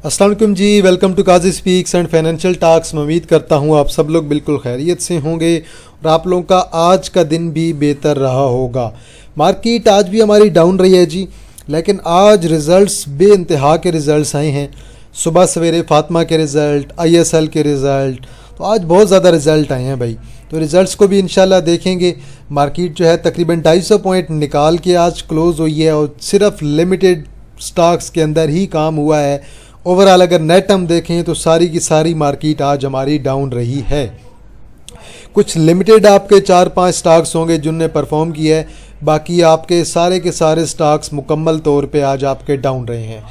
अस्सलाम वालेकुम जी, welcome to Qazi speaks and financial talks. मैं उम्मीद करता हूँ आप सब लोग बिल्कुल खैरियत से होंगे और आप लोगों का आज का दिन भी बेहतर रहा होगा। मार्केट आज भी हमारी डाउन रही है जी, लेकिन आज रिज़ल्ट्स बेइंतहा के रिज़ल्ट्स आए हैं। सुबह सवेरे फातिमा के रिज़ल्ट, ISL के रिज़ल्ट, तो आज बहुत ज़्यादा रिज़ल्ट आए हैं भाई। तो रिज़ल्ट्स को भी इंशाल्लाह देखेंगे। मार्केट जो है तकरीबन 250 पॉइंट निकाल के आज क्लोज़ हुई है और सिर्फ लिमिटेड स्टॉक्स के अंदर ही काम हुआ है। ओवरऑल अगर नेट हम देखें तो सारी की सारी मार्केट आज हमारी डाउन रही है। कुछ लिमिटेड आपके 4-5 स्टॉक्स होंगे जिनने परफॉर्म किया है, बाकी आपके सारे के सारे स्टॉक्स मुकम्मल तौर पे आज आपके डाउन रहे हैं।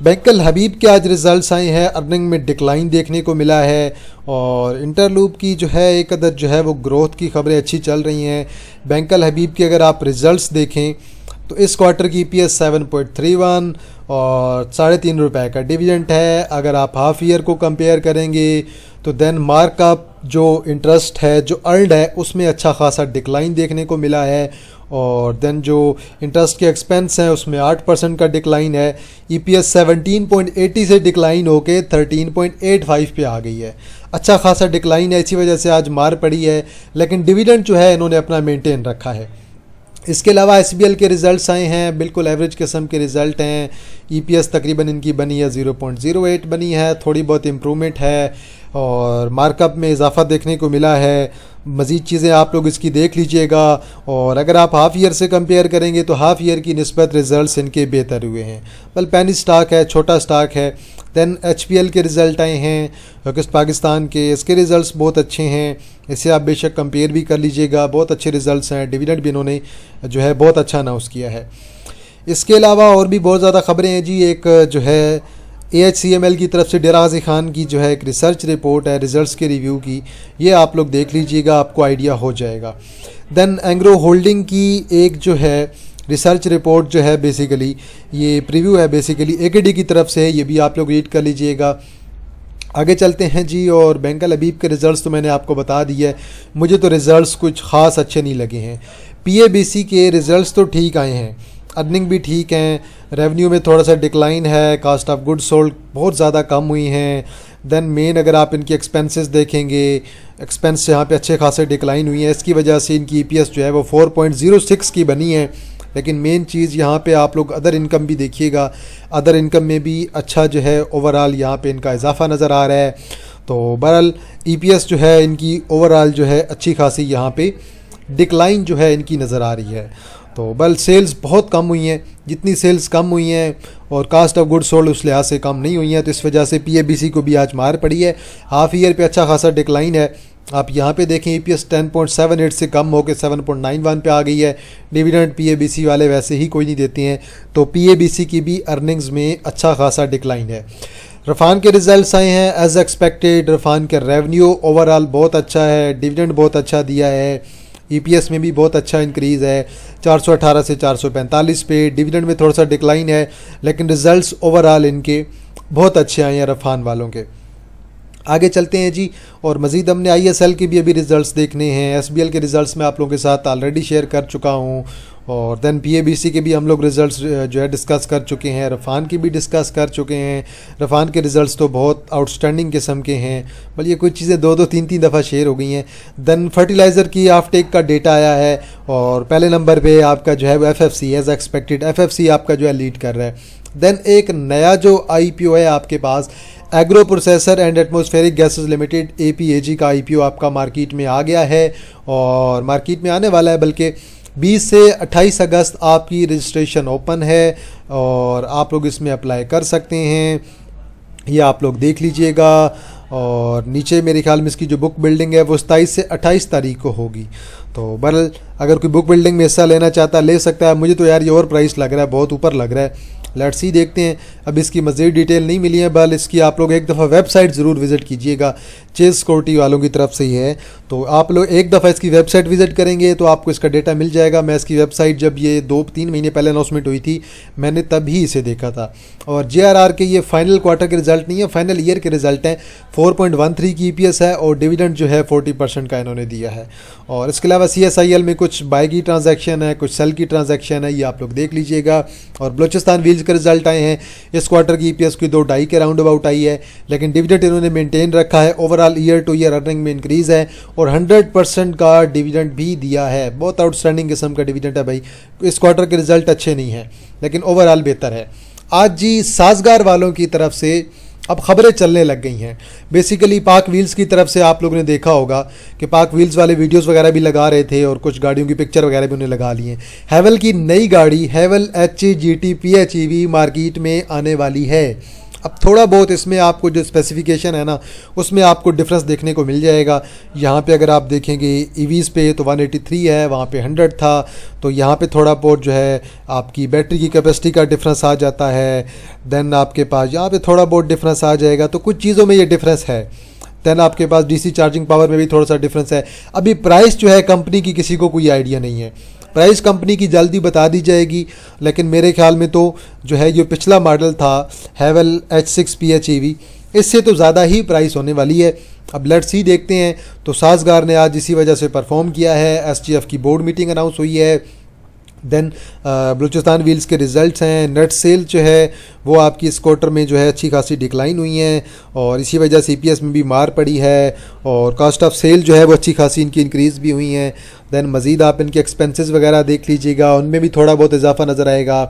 बैंकल हबीब के आज रिजल्ट्स आए हैं, अर्निंग में डिक्लाइन देखने को मिला है और इंटरलूप की जो है एक अदद जो है वो ग्रोथ की खबरें अच्छी चल रही हैं। बैंकल हबीब के अगर आप रिजल्ट्स देखें तो इस क्वार्टर की EPS 7.31 और ₹3.5 का डिविडेंड है। अगर आप हाफ ईयर को कंपेयर करेंगे तो देन मार्कअप जो इंटरेस्ट है जो अर्नड है उसमें अच्छा खासा डिक्लाइन देखने को मिला है और देन जो इंटरेस्ट के एक्सपेंस हैं उसमें 8% का डिक्लाइन है। EPS 17.80 से डिक्लाइन होके 13.85 पे आ गई है। अच्छा खासा डिक्लाइन है, इसी वजह से आज मार पड़ी है, लेकिन डिविडेंड जो है इन्होंने अपना मेंटेन रखा है। इसके अलावा SBL के रिज़ल्ट्स आए हैं, बिल्कुल एवरेज किस्म के रिज़ल्ट हैं। EPS तकरीबन इनकी बनी है 0.08 बनी है, थोड़ी बहुत इम्प्रूवमेंट है और मार्कअप में इजाफा देखने को मिला है। मज़ीद चीज़ें आप लोग इसकी देख लीजिएगा और अगर आप हाफ़ ईयर से कंपेयर करेंगे तो हाफ़ ईयर की निस्बत रिज़ल्ट्स इनके बेहतर हुए हैं। वेल पेनी स्टॉक है, छोटा स्टॉक है। देन HPL के रिज़ल्ट आए हैं वेस्ट पाकिस्तान के, इसके रिज़ल्ट्स बहुत अच्छे हैं, इसे आप बेशक कंपेयर भी कर लीजिएगा, बहुत अच्छे रिज़ल्ट्स हैं। डिविडेंड भी इन्होंने जो है बहुत अच्छा अनाउंस किया है। इसके अलावा और भी बहुत ज़्यादा ख़बरें हैं जी। एक जो है AHCML की तरफ से डेरा गाजी खान की जो है एक रिसर्च रिपोर्ट है रिज़ल्ट्स के रिव्यू की, ये आप लोग देख लीजिएगा, आपको आइडिया हो जाएगा। देन एंग्रो होल्डिंग की एक जो है रिसर्च रिपोर्ट जो है बेसिकली ये प्रीव्यू है, बेसिकली AKD की तरफ से, ये भी आप लोग रीड कर लीजिएगा। आगे चलते हैं जी। और बैंकल हबीब के रिज़ल्ट्स तो मैंने आपको बता दिया है, मुझे तो रिज़ल्ट्स कुछ ख़ास अच्छे नहीं लगे हैं। PABC के रिज़ल्ट्स तो ठीक आए हैं, अर्निंग भी ठीक हैं, रेवेन्यू में थोड़ा सा डिक्लाइन है, कॉस्ट ऑफ गुड्स सोल्ड बहुत ज़्यादा कम हुई हैं। देन मेन अगर आप इनकी एक्सपेंसेस देखेंगे, एक्सपेंस यहाँ पे अच्छे खासे डिक्लाइन हुई हैं, इसकी वजह से इनकी EPS जो है वो 4.06 की बनी है। लेकिन मेन चीज़ यहाँ पे आप लोग अदर इनकम भी देखिएगा, अदर इनकम में भी अच्छा जो है ओवरऑल यहाँ पे इनका इजाफा नज़र आ रहा है। तो बहरहाल EPS जो है इनकी ओवरऑल जो है अच्छी खासी यहाँ पे डिक्लाइन जो है इनकी नज़र आ रही है। तो बल सेल्स बहुत कम हुई हैं, जितनी सेल्स कम हुई हैं और कास्ट ऑफ गुड्स सोल्ड उस लिहाज से कम नहीं हुई हैं, तो इस वजह से PABC को भी आज मार पड़ी है। हाफ ईयर पे अच्छा खासा डिक्लाइन है, आप यहाँ पे देखें EPS 10.78 से कम होकर 7.91 पे आ गई है। डिविडेंड PABC वाले वैसे ही कोई नहीं देते हैं, तो PABC की भी अर्निंग्स में अच्छा खासा डिक्लाइन है। रफ़ान के रिज़ल्ट्स आए हैं एज एक्सपेक्टेड। रफ़ान के रेवेन्यू ओवरऑल बहुत अच्छा है, डिविडेंड बहुत अच्छा दिया है, EPS में भी बहुत अच्छा इंक्रीज़ है 418 से 445 पे। डिविडेंड में थोड़ा सा डिक्लाइन है, लेकिन रिज़ल्ट्स ओवरऑल इनके बहुत अच्छे आए हैं रफ़ान वालों के। आगे चलते हैं जी। और मज़ीद हमने ISL के भी अभी रिज़ल्ट्स देखने हैं। SBL के रिज़ल्ट्स मैं आप लोगों के साथ ऑलरेडी शेयर कर चुका हूँ और देन PABC के भी हम लोग रिज़ल्ट्स जो है डिस्कस कर चुके हैं, रफ़ान की भी डिस्कस कर चुके हैं। रफ़ान के रिज़ल्ट्स तो बहुत आउटस्टैंडिंग किस्म के हैं, बल्कि कुछ चीज़ें 2-3 दफ़ा शेयर हो गई हैं। देन फर्टिलाइज़र की ऑफ टेक का डेटा आया है और पहले नंबर पे आपका जो है वो FFC एज एक्सपेक्टेड, FFC आपका जो है लीड कर रहा है। देन एक नया जो IPO है आपके पास, agro processor and atmospheric gases limited APAG का IPO आपका मार्केट में आ गया है और मार्केट में आने वाला है, बल्कि 20 से 28 अगस्त आपकी रजिस्ट्रेशन ओपन है और आप लोग इसमें अप्लाई कर सकते हैं, ये आप लोग देख लीजिएगा। और नीचे मेरे ख्याल में इसकी जो बुक बिल्डिंग है वो 27 से 28 तारीख को होगी। तो बहरहाल अगर कोई बुक बिल्डिंग में हिस्सा लेना चाहता है ले सकता है। मुझे तो यार ये और प्राइस लग रहा है, बहुत ऊपर लग रहा है। लेट्स सी, देखते हैं। अब इसकी मज़ीद डिटेल नहीं मिली है, बल इसकी आप लोग एक दफ़ा वेबसाइट ज़रूर विज़िट कीजिएगा, चेस सिक्योरिटी वालों की तरफ से ही है। तो आप लोग एक दफ़ा इसकी वेबसाइट विज़िट करेंगे तो आपको इसका डेटा मिल जाएगा। मैं इसकी वेबसाइट जब ये 2-3 महीने पहले अनाउंसमेंट हुई थी मैंने तभी इसे देखा था। और JRR के ये फाइनल क्वार्टर के रिज़ल्ट नहीं है, फाइनल ईयर के रिज़ल्ट हैं। 4.13 की EPS है और डिविडेंड जो है 40% का इन्होंने दिया है। और इसके अलावा CSIL में कुछ बाय की ट्रांजैक्शन है, कुछ सेल की ट्रांजैक्शन है, ये आप लोग देख लीजिएगा। और बलूचिस्तान व्हील व्हील्स के रिजल्ट आए हैं, इस क्वार्टर की ईपीएस की 2.5 के राउंड अबाउट आई है, लेकिन डिविडेंड इन्होंने मेंटेन रखा है। Overall year two year earning में इंक्रीज़ है और 100% का डिविडेंड भी दिया है। बहुत आउटस्टैंडिंग किस्म का डिविडेंड है भाई। इस क्वार्टर के रिजल्ट अच्छे नहीं हैं लेकिन ओवरऑल बेहतर है। आज जी साजगार वालों की तरफ से अब खबरें चलने लग गई हैं। बेसिकली पाक व्हील्स की तरफ से आप लोगों ने देखा होगा कि पाक व्हील्स वाले वीडियोस वगैरह भी लगा रहे थे और कुछ गाड़ियों की पिक्चर वगैरह भी उन्हें लगा ली हैं। हैवल की नई गाड़ी हैवल HGT PHEV मार्केट में आने वाली है। अब थोड़ा बहुत इसमें आपको जो स्पेसिफिकेशन है ना उसमें आपको डिफरेंस देखने को मिल जाएगा। यहाँ पे अगर आप देखेंगे ईवीज़ पे तो 183 है, वहाँ पे 100 था, तो यहाँ पे थोड़ा बहुत जो है आपकी बैटरी की कैपेसिटी का डिफरेंस आ जाता है। देन आपके पास यहाँ पे थोड़ा बहुत डिफरेंस आ जाएगा, तो कुछ चीज़ों में ये डिफरेंस है। देन आपके पास DC चार्जिंग पावर में भी थोड़ा सा डिफरेंस है। अभी प्राइस जो है कंपनी की किसी को कोई आइडिया नहीं है, प्राइस कंपनी की जल्दी बता दी जाएगी, लेकिन मेरे ख्याल में तो जो है ये पिछला मॉडल था हैवल H6 PHEV, इससे तो ज़्यादा ही प्राइस होने वाली है। अब लेट्स सी देखते हैं। तो साजगार ने आज इसी वजह से परफॉर्म किया है। SGF की बोर्ड मीटिंग अनाउंस हुई है। देन बलूचिस्तान व्हील्स के रिजल्ट्स हैं। नेट सेल जो है वो आपकी इस क्वार्टर में जो है अच्छी खासी डिक्लाइन हुई हैं और इसी वजह से EPS में भी मार पड़ी है और कॉस्ट ऑफ सेल जो है वो अच्छी खासी इनकी इंक्रीज़ भी हुई हैं। देन मज़ीद आप इनके एक्सपेंसेस वगैरह देख लीजिएगा, उनमें भी थोड़ा बहुत इजाफा नज़र आएगा।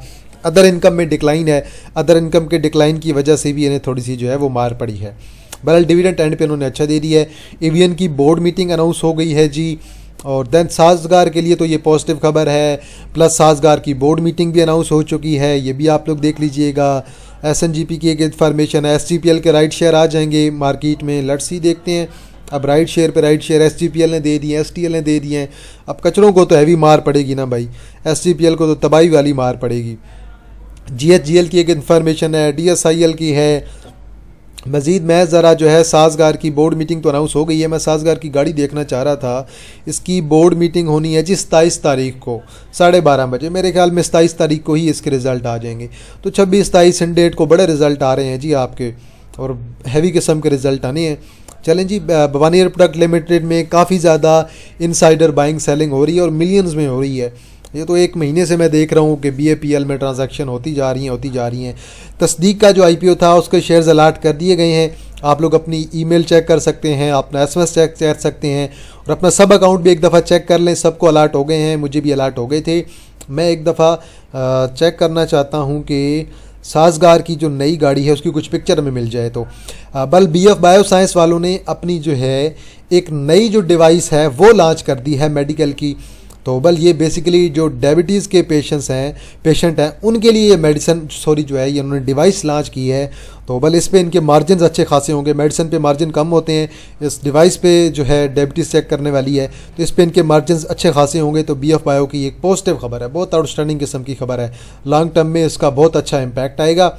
अदर इनकम में डिक्लाइन है, अदर इनकम के डिक्लाइन की वजह से भी इन्हें थोड़ी सी जो है वो मार पड़ी है। बहरहाल डिविडेंड एंड पे उन्होंने अच्छा दे दिया है। एवीएन की बोर्ड मीटिंग अनाउंस हो गई है जी, और देन साजगार के लिए तो ये पॉजिटिव खबर है। प्लस साजगार की बोर्ड मीटिंग भी अनाउंस हो चुकी है, ये भी आप लोग देख लीजिएगा। SNGP की एक इन्फॉर्मेशन है, SGPL के राइट शेयर आ जाएंगे मार्केट में। लेट्स सी देखते हैं। अब राइट शेयर पे राइट शेयर SGPL ने दे दिए, STL ने दे दिए हैं। अब कचरों को तो हैवी मार पड़ेगी ना भाई, SGPL को तो तबाही वाली मार पड़ेगी। GHGL की एक इन्फॉर्मेशन है, DSIL की है। मज़ीद मैं ज़रा जो है साजगार की बोर्ड मीटिंग तो अनाउंस हो गई है, मैं साजगार की गाड़ी देखना चाह रहा था। इसकी बोर्ड मीटिंग होनी है जी 27 तारीख को 12:30 बजे। मेरे ख्याल में 27 तारीख को ही इसके रिज़ल्ट आ जाएंगे। तो 26-27 इन डेट को बड़े रिज़ल्ट आ रहे हैं जी आपके, और हैवी किस्म के रिज़ल्ट आने हैं। चलें जी, भवानी एयर प्रोडक्ट लिमिटेड में काफ़ी ज़्यादा इनसाइडर बाइंग सेलिंग हो रही है और मिलियंस में हो रही है। ये तो एक महीने से मैं देख रहा हूँ कि BAPL में ट्रांजैक्शन होती जा रही हैं। तस्दीक का जो IPO था उसके शेयर्स अलाट कर दिए गए हैं। आप लोग अपनी ईमेल चेक कर सकते हैं, अपना SMS चेक कर सकते हैं और अपना सब अकाउंट भी एक दफ़ा चेक कर लें। सबको अलाट हो गए हैं, मुझे भी अलाट हो गए थे। मैं एक दफ़ा चेक करना चाहता हूँ कि साजगार की जो नई गाड़ी है उसकी कुछ पिक्चर में मिल जाए। तो बल BF बायोसाइंस वालों ने अपनी जो है एक नई जो डिवाइस है वो लॉन्च कर दी है मेडिकल की। तो बल ये बेसिकली जो डायबिटीज़ के पेशेंट हैं उनके लिए ये जो है ये उन्होंने डिवाइस लॉन्च की है। तो बल इस पे इनके मार्जिन अच्छे खासे होंगे। मेडिसिन पे मार्जिन कम होते हैं, इस डिवाइस पे जो है डायबिटीज़ चेक करने वाली है तो इस पे इनके मार्जिन अच्छे खासे होंगे। तो BF बायो की एक पॉजिटिव खबर है, बहुत आउटस्टैंडिंग किस्म की खबर है। लॉन्ग टर्म में इसका बहुत अच्छा इम्पैक्ट आएगा।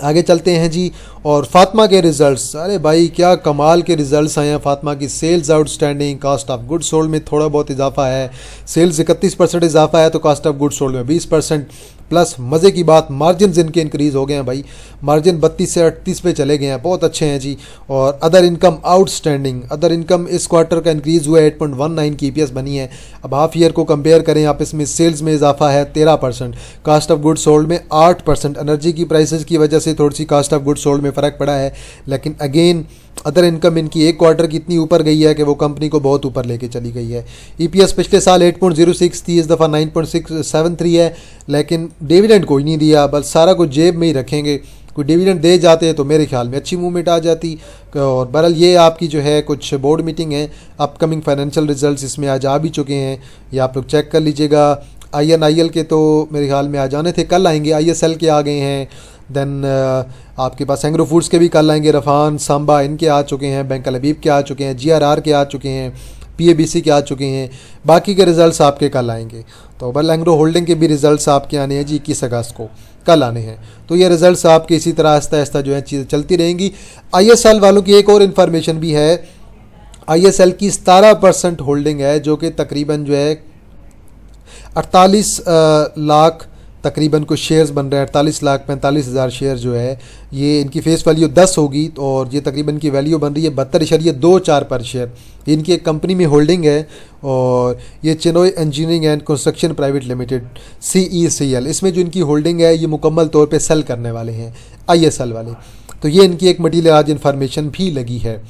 आगे चलते हैं जी, और फातिमा के रिज़ल्ट्स, अरे भाई क्या कमाल के रिज़ल्ट्स आए हैं। फातिमा की sales outstanding, cost of good sold में थोड़ा बहुत इजाफा है। सेल्स 31% इजाफा है तो कॉस्ट ऑफ गुड सोल्ड में 20%। प्लस मज़े की बात, मार्जिन इनके इंक्रीज़ हो गए हैं भाई, मार्जिन 32 से 38 पे चले गए हैं, बहुत अच्छे हैं जी। और other income outstanding, other income इस क्वार्टर का इंक्रीज़ हुआ है, 8.19 की EPS बनी है। अब हाफ ईयर को कंपेयर करें आप, इसमें सेल्स में इजाफा है 13%, कास्ट ऑफ गुड सोल्ड में 8%। एनर्जी की प्राइसेस की वजह से थोड़ी सी कास्ट ऑफ गुड सोल्ड में फ़र्क पड़ा है, लेकिन अगेन अदर इनकम इनकी एक क्वार्टर की इतनी ऊपर गई है कि वो कंपनी को बहुत ऊपर लेके चली गई है। EPS पिछले साल 8.06 थी, इस दफ़ा 9.673 है, लेकिन डिविडेंड कोई नहीं दिया, बस सारा कुछ जेब में ही रखेंगे। कोई डिविडेंड दे जाते तो मेरे ख्याल में अच्छी मूवमेंट आ जाती। और बहरहाल ये आपकी जो है कुछ बोर्ड मीटिंग है, अपकमिंग फाइनेंशियल रिजल्ट्स इसमें आज आ भी चुके हैं, ये आप लोग चेक कर लीजिएगा। INIL के तो मेरे ख्याल में आ जाने थे, कल आएंगे। ISL के आ गए हैं। देन आपके पास एंग्रो फूड्स के भी कल आएंगे। रफान, सांबा इनके आ चुके हैं, बैंक अल हबीब के आ चुके हैं, GRR के आ चुके हैं, PABC के आ चुके हैं। बाकी के रिज़ल्ट्स आपके कल आएंगे। तो बल एंग्रो होल्डिंग के भी रिज़ल्ट्स आपके आने हैं जी 21 अगस्त को, कल आने हैं। तो ये रिज़ल्ट्स आपके इसी तरह आहिस्ता आहिस्ता जो है चीज़ें चलती रहेंगी। ISL वालों की एक और इन्फॉर्मेशन भी है। ISL की 17% होल्डिंग है, जो कि तकरीबन जो है 48 लाख तकरीबन कुछ शेयर्स बन रहे हैं 48,45,000 शेयर जो है, ये इनकी फेस वैल्यू 10 होगी और ये तकरीबन की वैल्यू बन रही है 72.24 पर शेयर। इनकी एक कंपनी में होल्डिंग है और ये Chennai engineering and construction private limited CECL, इसमें जो इनकी होल्डिंग है ये मुकम्मल तौर पे सेल करने वाले हैं ISL वाले। तो ये इनकी एक मटीरियल आज इन्फॉर्मेशन भी लगी है।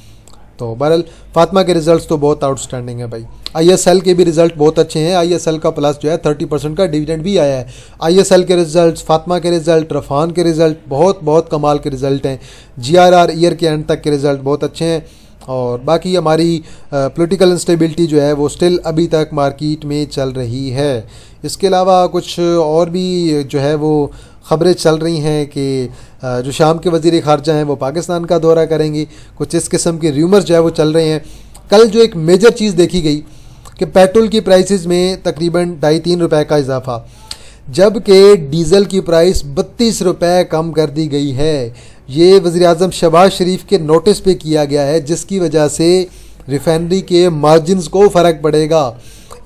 तो बहरहाल फातिमा के रिज़ल्ट्स तो बहुत आउटस्टैंडिंग है भाई। ISL के भी रिज़ल्ट बहुत अच्छे हैं। ISL का प्लस जो है 30% का डिविडेंड भी आया है। ISL के रिज़ल्ट, फातिमा के रिज़ल्ट, रफ़ान के रिज़ल्ट बहुत बहुत कमाल के रिज़ल्ट हैं। GRR ईयर के एंड तक के रिज़ल्ट बहुत अच्छे हैं। और बाकी हमारी पॉलिटिकल इंस्टेबिलिटी जो है वो स्टिल अभी तक मार्केट में चल रही है। इसके अलावा कुछ और भी जो है वो ख़बरें चल रही हैं कि जो शाम के वज़ीर ख़ारजा हैं वो पाकिस्तान का दौरा करेंगे। कुछ इस किस्म के र्यूमर्स जो है वो चल रहे हैं। कल जो एक मेजर चीज़ देखी गई कि पेट्रोल की प्राइसेस में तकरीबन 2.5-3 रुपए का इजाफा, जबकि डीज़ल की प्राइस 32 रुपए कम कर दी गई है। ये वज़ीर-ए-आज़म शहबाज शरीफ के नोटिस पे किया गया है, जिसकी वजह से रिफाइनरी के मार्जिन्स को फ़र्क पड़ेगा।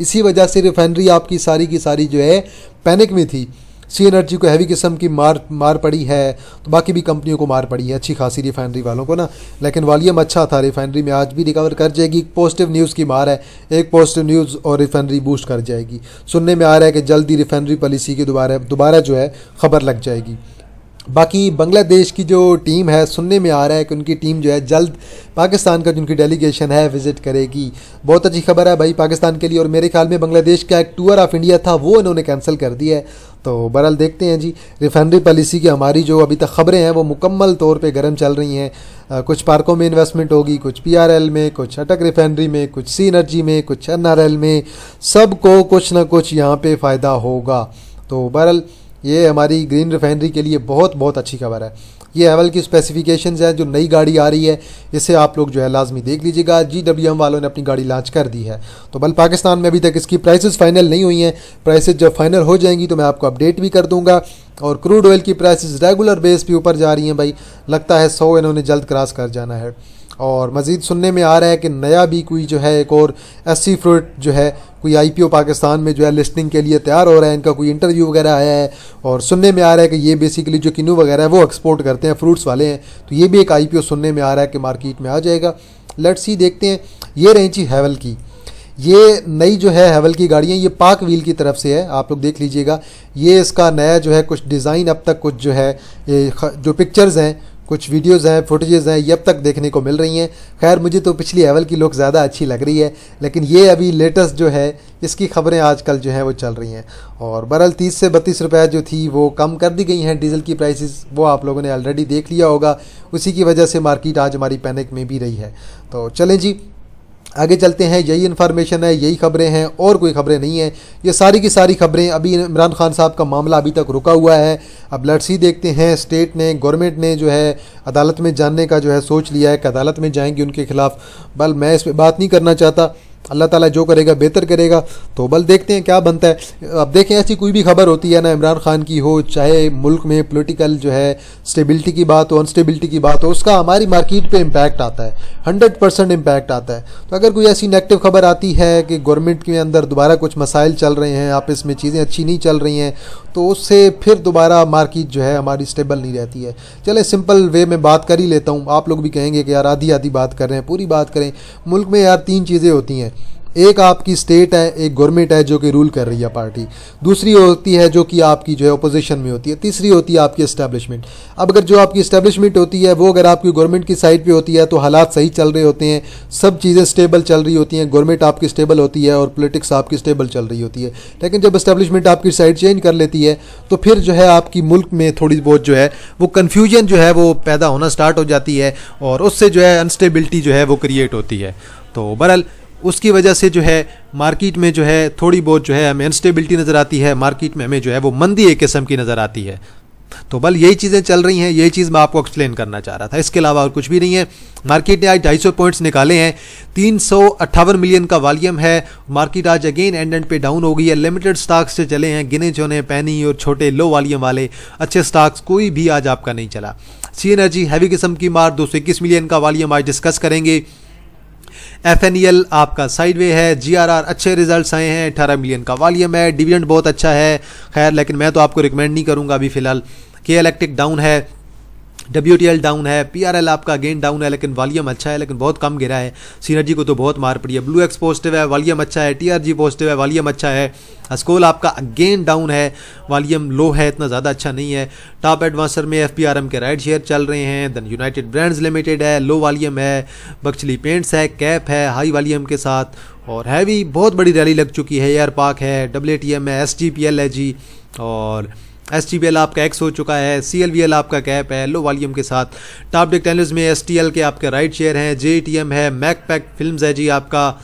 इसी वजह से रिफाइनरी आपकी सारी की सारी जो है पैनिक में थी। सी एनर्जी को हैवी किस्म की मार पड़ी है, तो बाकी भी कंपनियों को मार पड़ी है अच्छी खासी रिफाइनरी वालों को ना। लेकिन वॉल्यूम अच्छा था रिफाइनरी में, आज भी रिकवर कर जाएगी। पॉजिटिव न्यूज़ की मार है, एक पॉजिटिव न्यूज़ और रिफाइनरी बूस्ट कर जाएगी। सुनने में आ रहा है कि जल्दी रिफाइनरी पॉलिसी की दोबारा जो है ख़बर लग जाएगी। बाकी बांग्लादेश की जो टीम है, सुनने में आ रहा है कि उनकी टीम जो है जल्द पाकिस्तान का जो उनकी डेलीगेशन है विज़िट करेगी। बहुत अच्छी खबर है भाई पाकिस्तान के लिए। और मेरे ख्याल में बांग्लादेश का एक टूर ऑफ इंडिया था वो इन्होंने कैंसिल कर दिया है। तो बहरहाल देखते हैं जी। रिफाइनरी पॉलिसी की हमारी जो अभी तक खबरें हैं वो मुकम्मल तौर पे गर्म चल रही हैं। कुछ पार्कों में इन्वेस्टमेंट होगी, कुछ PRL में, कुछ अटक रिफाइनरी में, कुछ सी एनर्जी में, कुछ NRL में, सबको कुछ ना कुछ यहाँ पे फ़ायदा होगा। तो बहरहाल ये हमारी ग्रीन रिफाइनरी के लिए बहुत बहुत अच्छी खबर है। ये हेवल की स्पेसिफिकेशंस है, जो नई गाड़ी आ रही है इसे आप लोग जो है लाजमी देख लीजिएगा। GWM वालों ने अपनी गाड़ी लॉन्च कर दी है। तो बल पाकिस्तान में अभी तक इसकी प्राइसेस फाइनल नहीं हुई हैं। प्राइसेस जब फाइनल हो जाएंगी तो मैं आपको अपडेट भी कर दूंगा। और क्रूड ऑयल की प्राइसेस रेगुलर बेस पे ऊपर जा रही हैं भाई, लगता है 100 इन्होंने जल्द क्रॉस कर जाना है। और मज़ीद सुनने में आ रहा है कि नया भी कोई जो है एक और SC फ्रूट जो है कोई IPO पाकिस्तान में जो है लिस्टिंग के लिए तैयार हो रहा है। इनका कोई इंटरव्यू वगैरह आया है और सुनने में आ रहा है कि ये बेसिकली जो किन्नू वगैरह है वो एक्सपोर्ट करते हैं, फ्रूट्स वाले हैं। तो ये भी एक IPO सुनने में आ रहा है कि मार्केट में आ जाएगा। लेट्स सी, देखते हैं। ये रही चीज़ हेवल की, ये नई जो है हेवल की गाड़ियाँ, ये पाक व्हील की तरफ से है, आप लोग देख लीजिएगा। ये इसका नया जो है कुछ डिज़ाइन अब तक कुछ जो है जो पिक्चर्स हैं, कुछ वीडियोज़ हैं, फुटेजेस हैं, ये अब तक देखने को मिल रही हैं। खैर मुझे तो पिछली हेवल की लुक ज़्यादा अच्छी लग रही है, लेकिन ये अभी लेटेस्ट जो है इसकी खबरें आजकल जो है वो चल रही हैं। और बहरहाल 30 से 32 रुपये जो थी वो कम कर दी गई हैं डीज़ल की प्राइसेस, वो आप लोगों ने ऑलरेडी देख लिया होगा। उसी की वजह से मार्केट आज हमारी पैनिक में भी रही है। तो चलें जी आगे चलते हैं। यही इन्फॉर्मेशन है, यही खबरें हैं और कोई खबरें नहीं हैं। ये सारी की सारी खबरें, अभी इमरान खान साहब का मामला अभी तक रुका हुआ है। अब लेट्स सी देखते हैं। स्टेट ने, गवर्नमेंट ने जो है अदालत में जानने का जो है सोच लिया है कि अदालत में जाएंगे उनके खिलाफ। बल मैं इस पर बात नहीं करना चाहता, अल्लाह ताला जो करेगा बेहतर करेगा। तो बल देखते हैं क्या बनता है। अब देखें, ऐसी कोई भी खबर होती है ना, इमरान खान की हो, चाहे मुल्क में पॉलिटिकल जो है स्टेबिलिटी की बात हो, अनस्टेबिलिटी की बात हो, उसका हमारी मार्केट पे इम्पैक्ट आता है, 100% इम्पैक्ट आता है। तो अगर कोई ऐसी नेगेटिव खबर आती है कि गवर्नमेंट के अंदर दोबारा कुछ मसाइल चल रहे हैं, आपस में चीज़ें अच्छी नहीं चल रही हैं, तो उससे फिर दोबारा मार्केट जो है हमारी स्टेबल नहीं रहती है। चले सिंपल वे में बात कर ही लेता हूँ। आप लोग भी कहेंगे कि यार आधी आधी बात कर रहे हैं, पूरी बात करें। मुल्क में यार 3 चीज़ें होती हैं। एक आपकी स्टेट है, एक गवर्नमेंट है जो कि रूल कर रही है पार्टी, दूसरी होती है जो कि आपकी जो है अपोजिशन में होती है, तीसरी होती है आपकी एस्टैब्लिशमेंट। अब अगर जो आपकी एस्टैब्लिशमेंट होती है वो अगर आपकी गवर्नमेंट की साइड पे होती है तो हालात सही चल रहे होते हैं, सब चीज़ें स्टेबल चल रही होती हैं, गवर्नमेंट आपकी स्टेबल होती है और पॉलिटिक्स आपकी स्टेबल चल रही होती है। लेकिन जब एस्टैब्लिशमेंट आपकी साइड चेंज कर लेती है तो फिर जो है आपकी मुल्क में थोड़ी बहुत जो है वो कन्फ्यूजन जो है वो पैदा होना स्टार्ट हो जाती है और उससे जो है अनस्टेबिलिटी जो है वो क्रिएट होती है। तो बहरहाल उसकी वजह से जो है मार्केट में जो है थोड़ी बहुत जो है हमें अनस्टेबिलिटी नज़र आती है, मार्केट में हमें जो है वो मंदी एक किस्म की नज़र आती है। तो बल यही चीज़ें चल रही हैं, यही चीज़ मैं आपको एक्सप्लेन करना चाह रहा था, इसके अलावा और कुछ भी नहीं है। मार्केट ने आज 250 पॉइंट्स निकाले हैं, 358 मिलियन का वॉल्यूम है। मार्केट आज अगेन एंड पे डाउन हो गई है। लिमिटेड स्टॉक्स से चले हैं, गिने चुने पैनी और छोटे लो वॉल्यूम वाले अच्छे स्टॉक्स कोई भी आज आपका नहीं चला। सी एनर्जी हैवी किस्म की मार, 221 मिलियन का वॉल्यूम आज डिस्कस करेंगे। FNEL आपका साइडवे है। GRR अच्छे रिजल्ट्स आए हैं, 18 मिलियन का वॉल्यूम है, डिविडेंड बहुत अच्छा है। खैर लेकिन मैं तो आपको रिकमेंड नहीं करूंगा अभी फिलहाल। के इलेक्ट्रिक डाउन है, WTL डाउन है, PRL आपका अगेन डाउन है लेकिन वॉल्यूम अच्छा है, लेकिन बहुत कम गिरा है। सिनर्जी को तो बहुत मार पड़ी है। ब्लू एक्स पॉजिटिव है, वॉल्यूम अच्छा है। TRG पॉजिटिव है, वॉल्यूम अच्छा है। अस्कोल आपका अगेन डाउन है, वॉल्यूम लो है, इतना ज़्यादा अच्छा नहीं है। टॉप एडवांसर में FPRM के राइट शेयर चल रहे हैं। देन यूनाइटेड ब्रांड्स लिमिटेड है, लो वॉल्यूम है। बक्सली पेंट्स है, कैप है हाई वॉल्यूम के साथ, और हैवी बहुत बड़ी रैली लग चुकी है। एयर पार्क है, WATM है, SGPL है जी, और SGPL आपका एक्स हो चुका है। CLVL आपका कैप है लो वॉल्यूम के साथ। टॉप टेक्नोलॉजीज में STL के आपके राइट शेयर हैं। JTM है, मैकपैक फिल्म्स है जी आपका,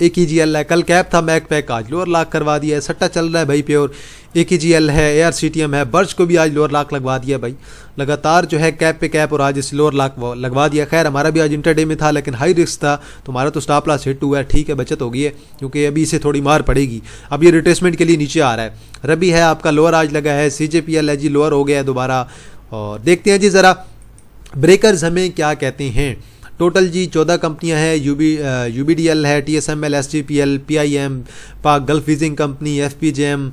AKGL है। कल कैप था मैकपैक, आज लोअर लॉक करवा दिया है। सट्टा चल रहा है भाई प्योर। AKGL है, ARCTM है, बर्ज को भी आज लोअर लॉक लगवा दिया भाई। लगातार जो है कैप पे कैप, और आज इस लोअर लॉक लगवा दिया। खैर हमारा भी आज इंटरडे में था लेकिन हाई रिस्क था, तो हमारा तो स्टॉप लॉस हिट हुआ है। ठीक है, बचत हो गई है क्योंकि अभी इसे थोड़ी मार पड़ेगी। अब ये रिट्रेसमेंट के लिए नीचे आ रहा है। रबी है आपका लोअर आज लगा है। CJPL है जी लोअर हो गया है दोबारा। और देखते हैं जी ज़रा ब्रेकर्स हमें क्या कहते हैं। टोटल जी 14 कंपनियां हैं। UBDL है, TSML, SGPL, PIM, Pak gulf leasing company, FPGM,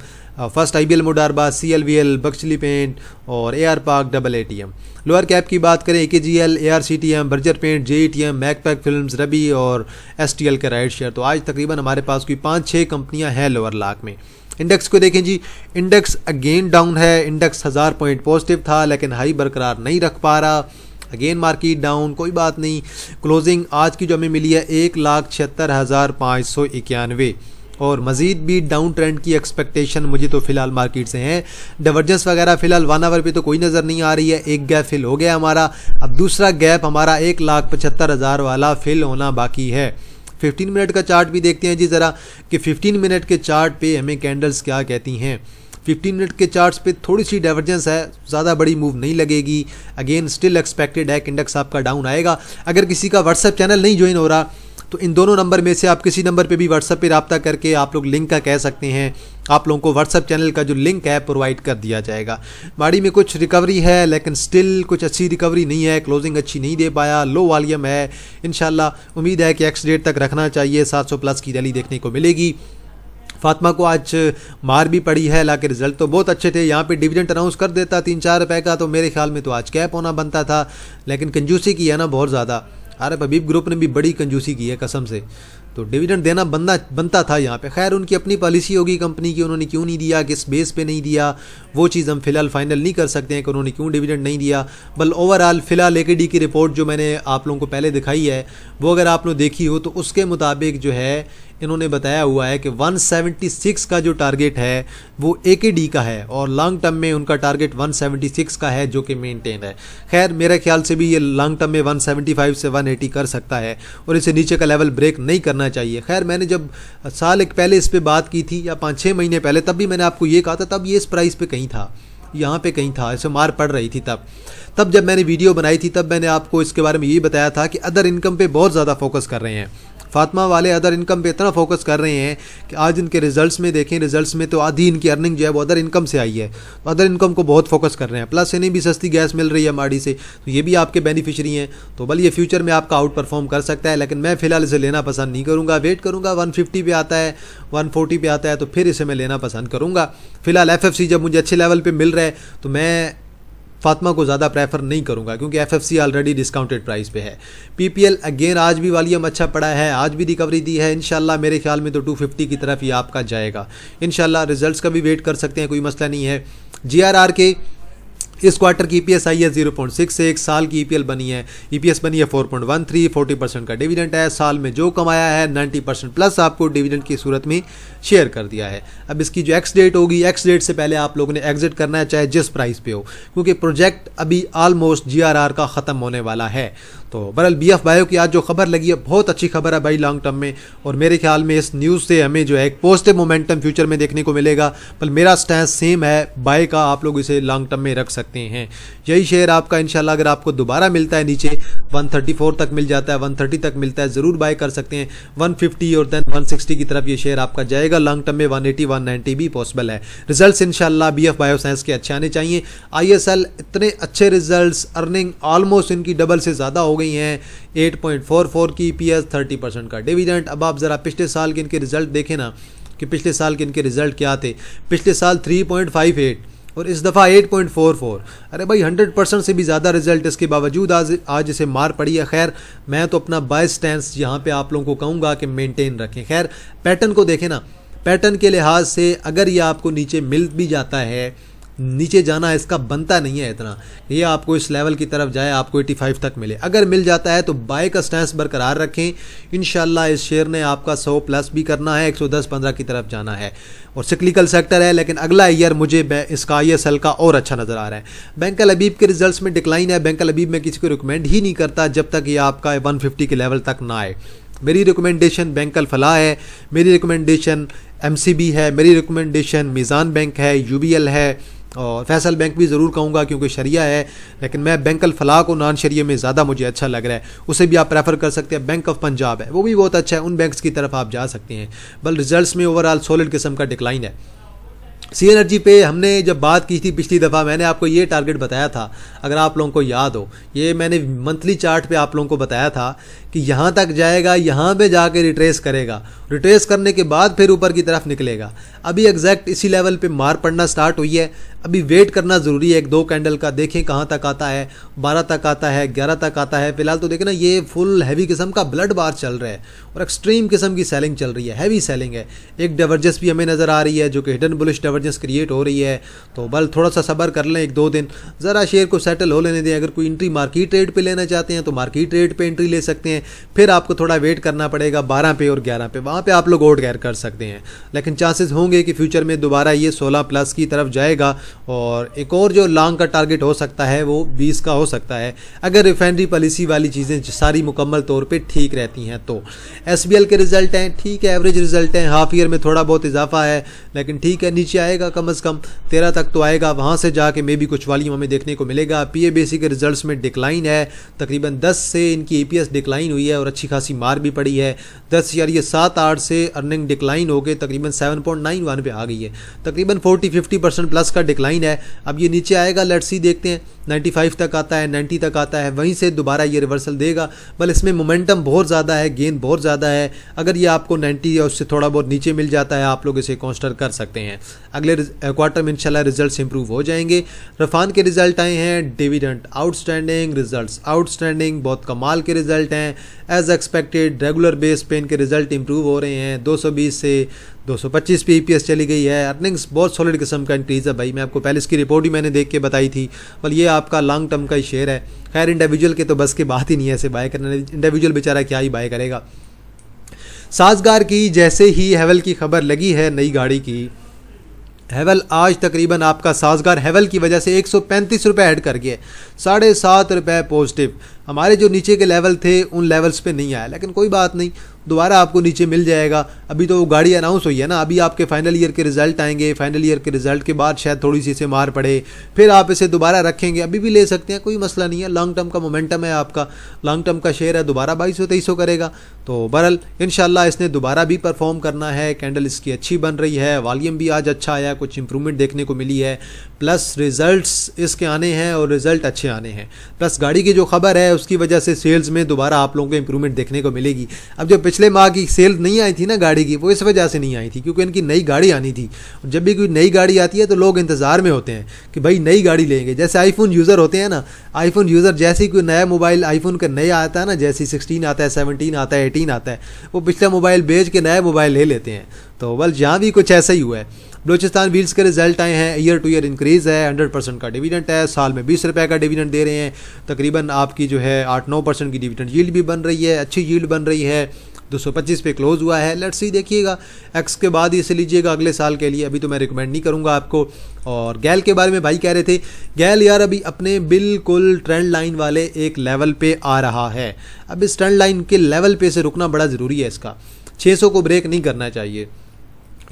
first IBL मुडारबा, CLVL, बक्सली पेंट और AR park AATM। Lower cap की बात करें AKGL, ARCTM, Berger paint, JETM, Macpac films, रबी और STL के राइट शेयर। तो आज तकरीबन हमारे पास कोई 5-6 कंपनियां हैं लोअर लॉक में। इंडेक्स को देखें जी, इंडेक्स अगेन डाउन है। इंडेक्स 1000 पॉइंट पॉजिटिव था लेकिन हाई बरकरार नहीं रख पा रहा। अगेन मार्केट डाउन, कोई बात नहीं। क्लोजिंग आज की जो हमें मिली है 1,76,591, और मज़ीद भी डाउन ट्रेंड की एक्सपेक्टेशन मुझे तो फिलहाल मार्केट से है। डाइवर्जेंस वगैरह फिलहाल 1 आवर पे तो कोई नज़र नहीं आ रही है। एक गैप फिल हो गया हमारा, अब दूसरा गैप हमारा 1,75,000 वाला फिल होना बाकी है। 15 मिनट का चार्ट भी देखते हैं जी ज़रा कि 15 मिनट के चार्ट पे हमें कैंडल्स क्या कहती हैं। 15 मिनट के चार्ट्स पे थोड़ी सी डाइवर्जेंस है, ज़्यादा बड़ी मूव नहीं लगेगी। अगेन स्टिल एक्सपेक्टेड है कि इंडेक्स आपका डाउन आएगा। अगर किसी का व्हाट्सएप चैनल नहीं ज्वाइन हो रहा तो इन दोनों नंबर में से आप किसी नंबर पे भी व्हाट्सएप पे रब्ता करके आप लोग लिंक का कह सकते हैं। आप लोगों को व्हाट्सएप चैनल का जो लिंक है प्रोवाइड कर दिया जाएगा। माड़ी में कुछ रिकवरी है लेकिन स्टिल कुछ अच्छी रिकवरी नहीं है। क्लोजिंग अच्छी नहीं दे पाया, लो वॉल्यूम है। इंशाल्लाह उम्मीद है कि एक्स डेट तक रखना चाहिए, 700 प्लस की रैली देखने को मिलेगी। फातिमा को आज मार भी पड़ी है, हालांकि रिजल्ट तो बहुत अच्छे थे। यहाँ पे डिविडेंड अनाउंस कर देता 3-4 रुपए का तो मेरे ख्याल में तो आज कैप होना बनता था, लेकिन कंजूसी की है ना बहुत ज़्यादा। अरब हबीब ग्रुप ने भी बड़ी कंजूसी की है कसम से, तो डिविडेंड देना बनता था यहाँ पे। खैर उनकी अपनी पॉलिसी होगी कंपनी की, उन्होंने क्यों नहीं दिया, किस बेस पे नहीं दिया, वो चीज़ हम फिलहाल फाइनल नहीं कर सकते हैं कि उन्होंने क्यों डिविडेंड नहीं दिया। बल ओवरऑल फिलहाल AKD की रिपोर्ट जो मैंने आप लोगों को पहले दिखाई है वो अगर आप लोग देखी हो तो उसके मुताबिक जो है इन्होंने बताया हुआ है कि 176 का जो टारगेट है वो AKD का है, और लॉन्ग टर्म में उनका टारगेट 176 का है जो कि मेंटेन है। खैर मेरे ख्याल से भी ये लॉन्ग टर्म में 175 से 180 कर सकता है और इसे नीचे का लेवल ब्रेक नहीं करना चाहिए। खैर मैंने जब साल एक पहले इस पर बात की थी या 5-6 महीने पहले, तब भी मैंने आपको ये कहा था, तब ये इस प्राइस पे कहीं था, यहाँ पे कहीं था, ऐसे मार पड़ रही थी। तब जब मैंने वीडियो बनाई थी तब मैंने आपको इसके बारे में यही बताया था कि अदर इनकम पे बहुत ज़्यादा फोकस कर रहे हैं। फातिमा वाले अदर इनकम पे इतना फोकस कर रहे हैं कि आज इनके रिजल्ट्स में देखें, रिजल्ट्स में तो आधी इनकी अर्निंग जो है वो अदर इनकम से आई है, तो अदर इनकम को बहुत फोकस कर रहे हैं। प्लस इन्हें भी सस्ती गैस मिल रही है माड़ी से, तो ये भी आपके बेनिफिशरी हैं। तो बल ये फ्यूचर में आपका आउट परफॉर्म कर सकता है, लेकिन मैं फिलहाल इसे लेना पसंद नहीं करूँगा। वेट करूँगा 150 पे आता है, 140 पे आता है तो फिर इसे मैं लेना पसंद करूँगा। फिलहाल FFC जब मुझे अच्छे लेवल पर मिल रहा है तो मैं फातिमा को ज़्यादा प्रेफर नहीं करूंगा क्योंकि FFC ऑलरेडी डिस्काउंटेड प्राइस पे है। PPL अगेन आज भी वॉल्यूम अच्छा पड़ा है, आज भी रिकवरी दी है। इंशाल्लाह मेरे ख्याल में तो 250 की तरफ ही आपका जाएगा। इंशाल्लाह रिजल्ट्स का भी वेट कर सकते हैं, कोई मसला नहीं है। GRR के इस क्वार्टर की EPS आई है 0.61, साल की EPL बनी है, EPS बनी है 4.13, 40% का डिविडेंड है। साल में जो कमाया है 90% प्लस आपको डिविडेंड की सूरत में शेयर कर दिया है। अब इसकी जो एक्स डेट होगी, एक्स डेट से पहले आप लोगों ने एग्जिट करना है चाहे जिस प्राइस पे हो, क्योंकि प्रोजेक्ट अभी ऑलमोस्ट GRR का ख़त्म होने वाला है। तो बहरहाल BF बायो की आज जो खबर लगी है बहुत अच्छी खबर है भाई लॉन्ग टर्म में, और मेरे ख्याल में इस न्यूज़ से हमें जो है एक पॉजिटिव मोमेंटम फ्यूचर में देखने को मिलेगा। पर मेरा स्टैंस सेम है बाय का, आप लोग इसे लॉन्ग टर्म में रख सकते हैं। यही शेयर आपका इंशाल्लाह अगर आपको दोबारा मिलता है नीचे 134 तक मिल जाता है, 130 तक मिलता है, ज़रूर बाय कर सकते हैं। 150 और देन 160 की तरफ ये शेयर आपका जाएगा। लॉन्ग टर्म में 180 190 भी पॉसिबल है। रिजल्ट्स इंशाल्लाह BF बायोसाइंस के अच्छे आने चाहिए। ISL इतने अच्छे रिजल्ट्स, अर्निंग ऑलमोस्ट इनकी डबल से ज़्यादा हो गई गई हैं, 8.44 की EPS, 30% का डिविडेंड। अब आप ज़रा पिछले साल के इनके रिज़ल्ट देखें ना कि पिछले साल के इनके रिज़ल्ट क्या थे। पिछले साल 3.58 और इस दफ़ा 8.44। अरे भाई 100% से भी ज़्यादा रिजल्ट, इसके बावजूद आज इसे मार पड़ी है। खैर मैं तो अपना बायस स्टैंस यहाँ पे आप लोगों को कहूँगा कि मेंटेन रखें। खैर पैटर्न को देखें ना, पैटर्न के लिहाज से अगर ये आपको नीचे मिल भी जाता है, नीचे जाना इसका बनता नहीं है इतना, ये आपको इस लेवल की तरफ जाए, आपको 85 तक मिले। अगर मिल जाता है तो बाय का स्टैंस बरकरार रखें। इंशाल्लाह इस शेयर ने आपका 100 प्लस भी करना है, 110-15 की तरफ जाना है और सिक्लिकल सेक्टर है, लेकिन अगला ईयर मुझे इसका ISL का और अच्छा नज़र आ रहा है। बैंक अल हबीब के रिजल्ट्स में डिक्लाइन है। बैंक अल हबीब में किसी को रिकमेंड ही नहीं करता जब तक ये आपका 150 के लेवल तक ना आए। मेरी रिकमेंडेशन बैंक अल फलाह है, मेरी रिकमेंडेशन MCB है, मेरी रिकमेंडेशन मीज़ान बैंक है, UBL है और फैसल बैंक भी ज़रूर कहूँगा क्योंकि शरिया है, लेकिन मैं बैंक अल फलाह को नॉन शरिया में ज़्यादा मुझे अच्छा लग रहा है, उसे भी आप प्रेफर कर सकते हैं। बैंक ऑफ पंजाब है, वो भी बहुत अच्छा है, उन बैंक्स की तरफ आप जा सकते हैं। बल रिजल्ट्स में ओवरऑल सॉलिड किस्म का डिक्लाइन है। सी एनर्जी पे हमने जब बात की थी पिछली दफ़ा, मैंने आपको ये टारगेट बताया था, अगर आप लोगों को याद हो, ये मैंने मंथली चार्ट पे आप लोगों को बताया था कि यहाँ तक जाएगा, यहाँ पे जाके रिट्रेस करेगा, रिट्रेस करने के बाद फिर ऊपर की तरफ निकलेगा। अभी एग्जैक्ट इसी लेवल पे मार पड़ना स्टार्ट हुई है। अभी वेट करना ज़रूरी है 1-2 कैंडल का, देखें कहाँ तक आता है, 12 तक आता है, 11 तक आता है। फिलहाल तो देखें ना, ये फुल हैवी किस्म का ब्लड बार चल रहा है और एक्सट्रीम किस्म की सेलिंग चल रही है, हैवी सेलिंग है। एक डाइवर्जेंस भी हमें नज़र आ रही है जो कि हिडन बुलिश डाइवर्जेंस क्रिएट हो रही है। तो बल थोड़ा सा सब्र कर लें 1-2 दिन, ज़रा शेयर को सेटल हो लेने दें। अगर कोई एंट्री मार्केट रेट पे लेना चाहते हैं तो मार्केट रेट पे एंट्री ले सकते हैं, फिर आपको थोड़ा वेट करना पड़ेगा 12 पे और 11 पे, वहाँ पे आप लोग ओट गैर कर सकते हैं। लेकिन चांसेस होंगे कि फ्यूचर में दोबारा ये 16 प्लस की तरफ जाएगा और एक और जो लॉन्ग का टारगेट हो सकता है वो 20 का हो सकता है, अगर रिफाइनरी पॉलिसी वाली चीज़ें सारी मुकम्मल तौर पे ठीक रहती हैं तो। SBL के रिजल्ट हैं ठीक है, एवरेज रिजल्ट हैं, हाफ ईयर में थोड़ा बहुत इजाफा है, लेकिन ठीक है, नीचे आएगा कम अज़ कम 13 तक तो आएगा, वहाँ से जाके मे भी कुछ वॉल्यूम हमें देखने को मिलेगा। PABC के रिजल्ट्स में डिक्लाइन है, तकरीबन 10 से इनकी EPS डिक्लाइन हुई है और अच्छी खासी मार भी पड़ी है। 10 यार ये 7-8 से अर्निंग डिक्लाइन हो गए, तकरीबन 7.91 पे आ गई है, तकरीबन 40-50% प्लस का डिक्लाइन है। अब ये नीचे आएगा, लेट्स सी, देखते हैं 95 तक आता है, 90 तक आता है, वहीं से दोबारा ये रिवर्सल देगा। बल इसमें मोमेंटम बहुत ज़्यादा है, गेन बहुत ज़्यादा है। अगर ये आपको 90 या उससे थोड़ा बहुत नीचे मिल जाता है, आप लोग इसे कंसिडर कर सकते हैं। अगले क्वार्टर में इंशाल्लाह रिजल्ट्स इंप्रूव हो जाएंगे। रफान के रिजल्ट आए हैं, डिविडेंड आउटस्टैंडिंग, रिजल्ट्स आउटस्टैंडिंग, बहुत कमाल के रिजल्ट हैं एज एक्सपेक्टेड। रेगुलर बेस पे इनके रिजल्ट इंप्रूव हो रहे हैं, 220 से 225 पे EPS चली गई है। अर्निंग्स बहुत सॉलिड किस्म का इंक्रीज़ है भाई, मैं आपको पहले इसकी रिपोर्ट ही मैंने देख के बताई थी। बल ये आपका लॉन्ग टर्म का ही शेयर है। खैर इंडिविजुअल के तो बस की बात ही नहीं है ऐसे बाय करने, इंडिविजुअल बेचारा क्या ही बाय करेगा। साजगार की जैसे ही हेवल की खबर लगी है नई गाड़ी की, हेवल आज तकरीबन आपका साजगार हेवल की वजह से 135 रुपये ऐड कर गया, 7.5 रुपये पॉजिटिव। हमारे जो नीचे के लेवल थे उन लेवल्स पे नहीं आया, लेकिन कोई बात नहीं, दोबारा आपको नीचे मिल जाएगा। अभी तो वो गाड़ी अनाउंस हुई है ना, अभी आपके फाइनल ईयर के रिजल्ट आएंगे, फाइनल ईयर के रिजल्ट के बाद शायद थोड़ी सी इसे मार पड़े, फिर आप इसे दोबारा रखेंगे, अभी भी ले सकते हैं, कोई मसला नहीं है। लॉन्ग टर्म का मोमेंटम है आपका, लॉन्ग टर्म का शेयर है, दोबारा 2200-2300 करेगा। तो बहरहाल इंशाल्लाह इसने दोबारा भी परफॉर्म करना है। कैंडल इसकी अच्छी बन रही है, वॉल्यूम भी आज अच्छा आया, कुछ इंप्रूवमेंट देखने को मिली है, प्लस रिजल्ट्स इसके आने हैं और रिजल्ट अच्छे आने हैं, प्लस गाड़ी की जो खबर है उसकी वजह से सेल्स में दोबारा आप लोगों को इंप्रूवमेंट देखने को मिलेगी। अब जो पिछले माह की सेल नहीं आई थी ना गाड़ी की, वो इस वजह से नहीं आई थी क्योंकि इनकी नई गाड़ी आनी थी। जब भी कोई नई गाड़ी आती है तो लोग इंतज़ार में होते हैं कि भाई नई गाड़ी लेंगे। जैसे आईफोन यूज़र होते हैं ना, आईफोन यूज़र जैसे ही कोई नया मोबाइल आईफोन का नया आता है ना, जैसे 16 आता है, 17 आता है, 18 आता है, वो पिछला मोबाइल बेच के नया मोबाइल ले लेते हैं। तो बल यहाँ भी कुछ ऐसा ही हुआ है। बलूचिस्तान व्हील्स के रिजल्ट आए हैं, ईयर टू ईयर इंक्रीज़ है, 100% का डिविडेंड है, साल में 20 रुपये का डिविडेंड दे रहे हैं, तकरीबन आपकी जो है 8-9% की डिविडेंड यील्ड भी बन रही है, अच्छी यील्ड बन रही है, 225 पे क्लोज हुआ है। लेट्स सी, देखिएगा एक्स के बाद इसे लीजिएगा अगले साल के लिए, अभी तो मैं रिकमेंड नहीं करूँगा आपको। और गैल के बारे में भाई कह रहे थे, गैल यार अभी अपने बिल्कुल ट्रेंड लाइन वाले एक लेवल पे आ रहा है। अब इस ट्रेंड लाइन के लेवल पे से रुकना बड़ा ज़रूरी है, इसका 600 को ब्रेक नहीं करना चाहिए।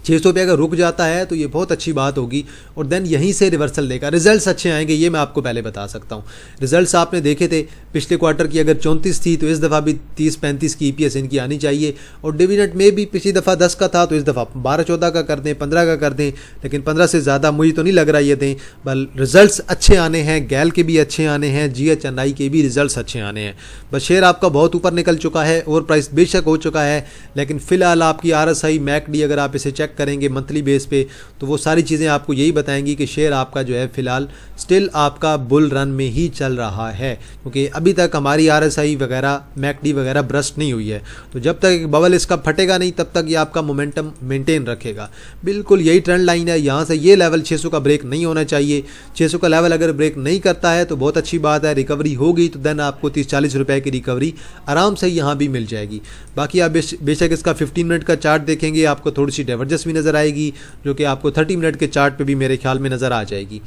600 पे अगर रुक जाता है तो ये बहुत अच्छी बात होगी और देन यहीं से रिवर्सल देगा, रिजल्ट्स अच्छे आएंगे, ये मैं आपको पहले बता सकता हूँ। रिजल्ट्स आपने देखे थे पिछले क्वार्टर की अगर 34 थी तो इस दफ़ा भी 30-35 की ईपीएस इनकी आनी चाहिए, और डिविडेंड में भी पिछली दफ़ा 10 का था तो इस दफ़ा 12-14 का कर दें, 15 का कर दें, लेकिन 15 से ज़्यादा मुझे तो नहीं लग रहा ये दें। बल रिजल्ट्स अच्छे आने हैं, गैल के भी अच्छे आने हैं, GHNI के भी रिजल्ट्स अच्छे आने हैं। बस शेयर आपका बहुत ऊपर निकल चुका है, ओवर प्राइस बेशक हो चुका है, लेकिन फ़िलहाल आपकी RSI MACD अगर आप इसे चेक करेंगे मंथली बेस पे तो वो सारी चीज़ें आपको यही बताएंगी कि शेयर आपका जो है फ़िलहाल स्टिल आपका बुल रन में ही चल रहा है, क्योंकि अभी तक हमारी RSI वगैरह MACD वगैरह ब्रस्ट नहीं हुई है। तो जब तक बबल इसका फटेगा नहीं तब तक ये आपका मोमेंटम मेंटेन रखेगा। बिल्कुल यही ट्रेंड लाइन है, यहाँ से ये लेवल 600 का ब्रेक नहीं होना चाहिए। 600 का लेवल अगर ब्रेक नहीं करता है तो बहुत अच्छी बात है, रिकवरी होगी तो देन आपको 30-40 रुपए की रिकवरी आराम से यहाँ भी मिल जाएगी। बाकी आप बेशक इसका 15 मिनट का चार्ट देखेंगे आपको थोड़ी सी डाइवर्जेंस भी नज़र आएगी, जो कि आपको 30 मिनट के चार्ट पे भी मेरे ख्याल में नज़र आ जाएगी।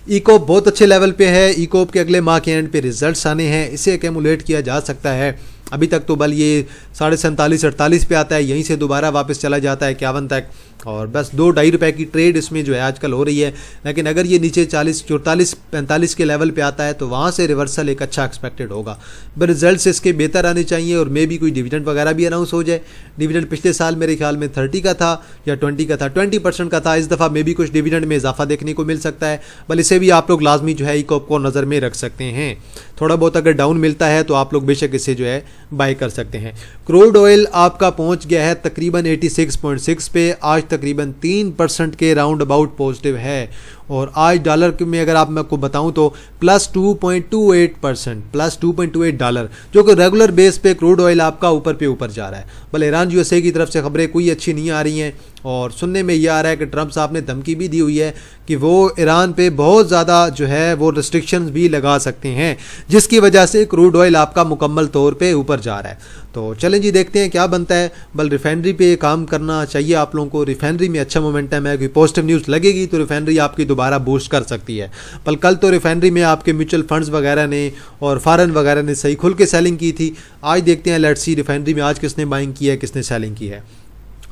इकोप बहुत अच्छे लेवल पे है, इकोप के अगले माह के एंड पे रिजल्ट्स आने हैं, इसे एक्यूमुलेट किया जा सकता है। अभी तक तो बल ये 47-48 पे आता है, यहीं से दोबारा वापस चला जाता है 51 तक, और बस 2-2.5 रुपए की ट्रेड इसमें जो है आजकल हो रही है। लेकिन अगर ये नीचे 44-45 के लेवल पे आता है तो वहाँ से रिवर्सल एक अच्छा एक्सपेक्टेड होगा। बट रिजल्ट्स इसके बेहतर आने चाहिए और मे भी कोई डिविडेंड वगैरह भी अनाउंस हो जाए। डिविडेंड पिछले साल मेरे ख्याल में 30 का था या 20 का था, 20% का था, इस दफ़ा मे भी कुछ डिविडेंड में इजाफा देखने को मिल सकता है। बल इसे भी आप लोग लाजमी जो है इकोप को नज़र में रख सकते हैं। थोड़ा बहुत अगर डाउन मिलता है तो आप लोग बेशक इसे जो है बाय कर सकते हैं। क्रूड ऑयल आपका पहुंच गया है तकरीबन 86.6 पे, आज तकरीबन 3% के राउंड अबाउट पॉजिटिव है, और आज डॉलर में अगर आप मैं आपको बताऊं तो +2.28%, $+2.28, जो कि रेगुलर बेस पे क्रूड ऑयल आपका ऊपर जा रहा है। भले ईरान USA की तरफ से खबरें कोई अच्छी नहीं आ रही हैं, और सुनने में यह आ रहा है कि ट्रंप साहब ने धमकी भी दी हुई है कि वो ईरान पे बहुत ज़्यादा जो है वो रिस्ट्रिक्शंस भी लगा सकते हैं, जिसकी वजह से क्रूड ऑयल आपका मुकम्मल तौर पे ऊपर जा रहा है। तो चलें जी, देखते हैं क्या बनता है। बल रिफाइनरी पे काम करना चाहिए आप लोगों को, रिफाइनरी में अच्छा मोमेंटम है, कोई पॉजिटिव न्यूज़ लगेगी तो रिफाइनरी आपकी दोबारा बूस्ट कर सकती है। बल कल तो रिफाइनरी में आपके म्यूचुअल फंड्स वगैरह ने और फॉरेन वगैरह ने सही खुल के सेलिंग की थी। आज देखते हैं लेट्स सी रिफाइनरी में आज किसने बाइंग की है, किसने सेलिंग की है।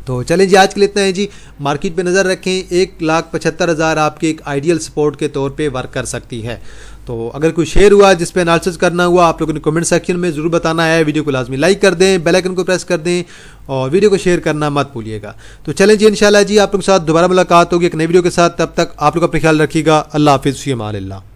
तो चलें जी, आज के लिए इतना है जी। मार्केट पे नज़र रखें, 1,75,000 आपके एक आइडियल सपोर्ट के तौर पे वर्क कर सकती है। तो अगर कोई शेयर हुआ जिस पे एनालिसिस करना हुआ आप लोगों ने कमेंट सेक्शन में ज़रूर बताना है। वीडियो को लाजमी लाइक कर दें, बेल आइकन को प्रेस कर दें और वीडियो को शेयर करना मत भूलिएगा। तो चलें जी, इंशाल्लाह जी आप लोगों के साथ दोबारा मुलाकात होगी एक नई वीडियो के साथ। तब तक आप लोग अपना ख्याल रखिएगा। अल्लाह हाफिज़, फ़ी अमान अल्लाह।